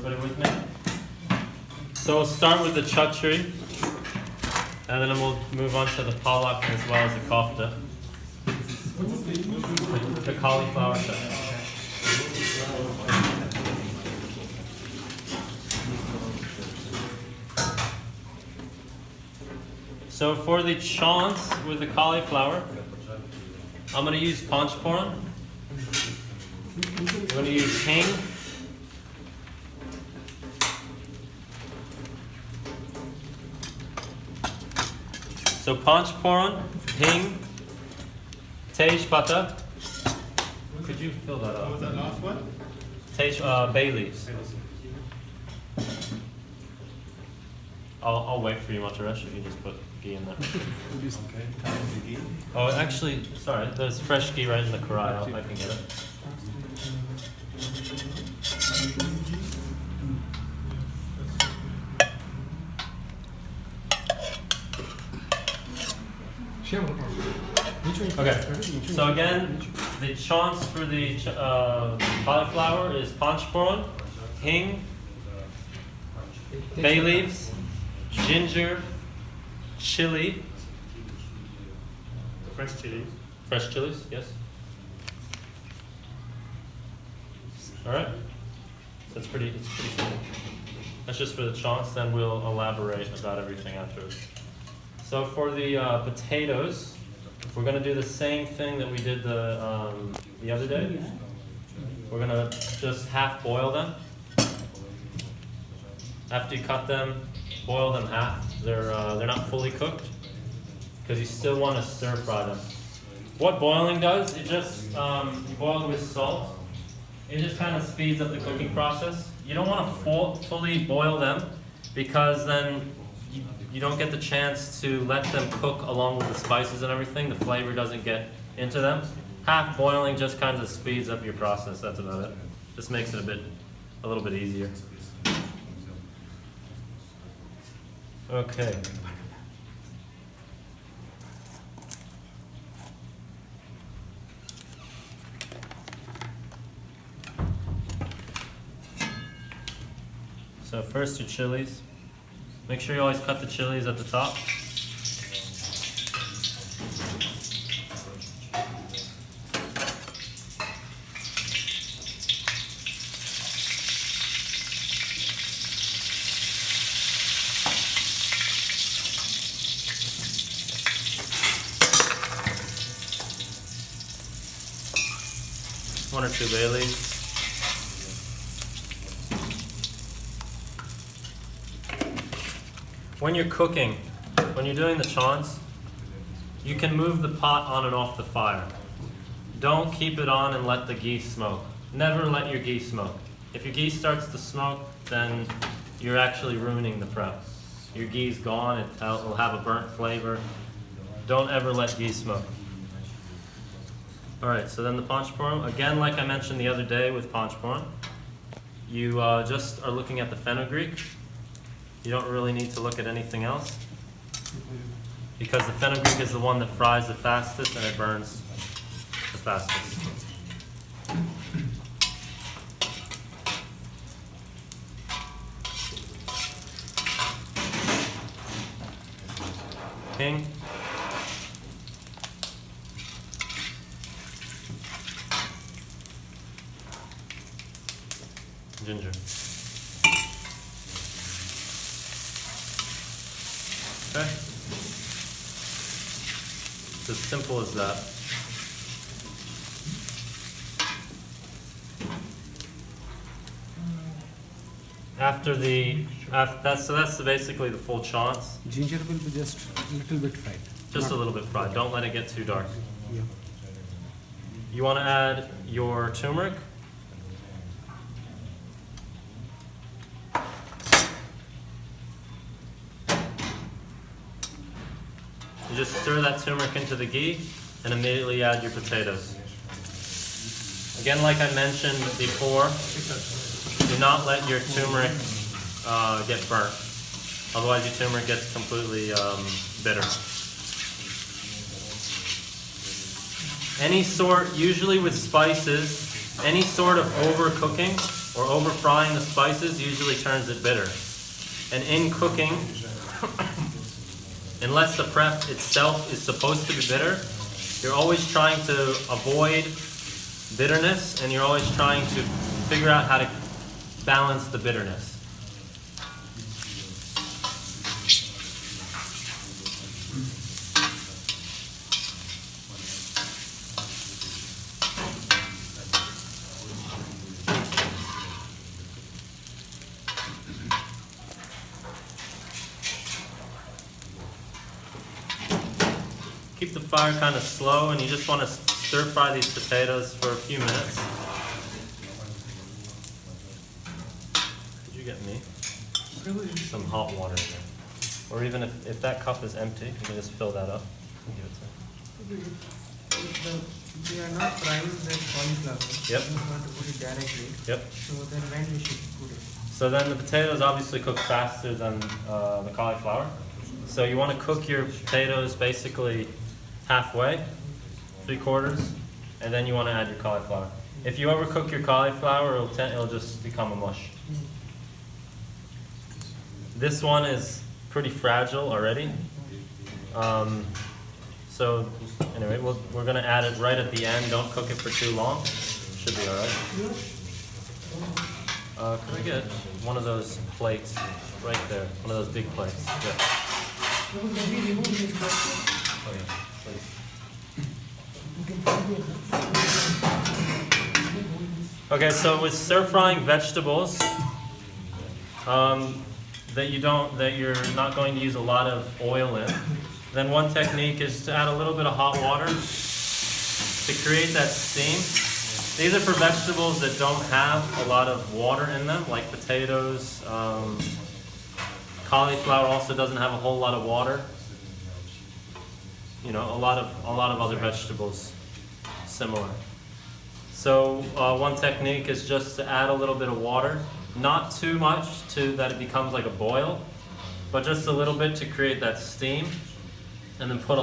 everybody with me? So we'll start with the chachuri, and then we'll move on to the palak as well as the kofta. The cauliflower chutney. So for the chaunce with the cauliflower, I'm going to use Panch puram. I'm going to use Hing. So Panch puram, Hing, Tej pata. Could you fill that up? What was that last one? Tej, bay leaves. I'll wait for you, Mataresh, if you just put ghee in there. Okay. Oh, actually, sorry, there's fresh ghee right in the karai. I can get it. Okay, so again, the chaunce for the cauliflower is Panch puram, Hing, bay leaves, ginger, chili, Fresh chili. fresh chilies, yes. All right, so it's pretty simple. That's just for the chaunce. Then we'll elaborate about everything afterwards. So for the potatoes, we're going to do the same thing that we did the other day. We're going to just half boil them. After you cut them, boil them half. They're not fully cooked because you still want to stir fry them. What boiling does, it just you boil with salt. It just kind of speeds up the cooking process. You don't want to fully boil them because then you don't get the chance to let them cook along with the spices and everything. The flavor doesn't get into them. Half boiling just kind of speeds up your process. That's about it. Just makes it a little bit easier. Okay. So first your chilies. Make sure you always cut the chilies at the top. One or two bay leaves. When you're cooking, when you're doing the chaunce, you can move the pot on and off the fire. Don't keep it on and let the ghee smoke. Never let your ghee smoke. If your ghee starts to smoke, then you're actually ruining the prep. Your ghee's gone, it'll have a burnt flavor. Don't ever let ghee smoke. Alright, so then the Panch puram, again like I mentioned the other day with Panch puram, you just are looking at the fenugreek. You don't really need to look at anything else because the fenugreek is the one that fries the fastest and it burns the fastest. Hing. Ginger. Okay. It's as simple as that. That's basically the full chaunce. Ginger will be just a little bit fried. Just a little bit fried. Don't let it get too dark. Yeah. You want to add your turmeric. You just stir that turmeric into the ghee and immediately add your potatoes. Again, like I mentioned before, do not let your turmeric get burnt. Otherwise your turmeric gets completely bitter. Usually with spices, any sort of overcooking or over frying the spices usually turns it bitter. And in cooking, unless the prep itself is supposed to be bitter, you're always trying to avoid bitterness, and you're always trying to figure out how to balance the bitterness. Keep the fire kind of slow, and you just want to stir fry these potatoes for a few minutes. Could you get me some hot water in there? Or even if that cup is empty, you can just fill that up and give it to me. We are not frying the cauliflower. Yep. We want to put it directly. Yep. So then when we should put it? So then the potatoes obviously cook faster than the cauliflower. So you want to cook your potatoes basically halfway, 3/4, and then you want to add your cauliflower. If you overcook your cauliflower, it'll just become a mush. This one is pretty fragile already. So anyway, we're going to add it right at the end. Don't cook it for too long. Should be all right. Can I get one of those plates right there? One of those big plates. Yeah. Oh, yeah. Please. Okay, so with stir frying vegetables, that you're not going to use a lot of oil in, then one technique is to add a little bit of hot water to create that steam. These are for vegetables that don't have a lot of water in them, like potatoes. Cauliflower also doesn't have a whole lot of water. You know, a lot of other vegetables similar. So one technique is just to add a little bit of water, not too much to that it becomes like a boil, but just a little bit to create that steam, and then put a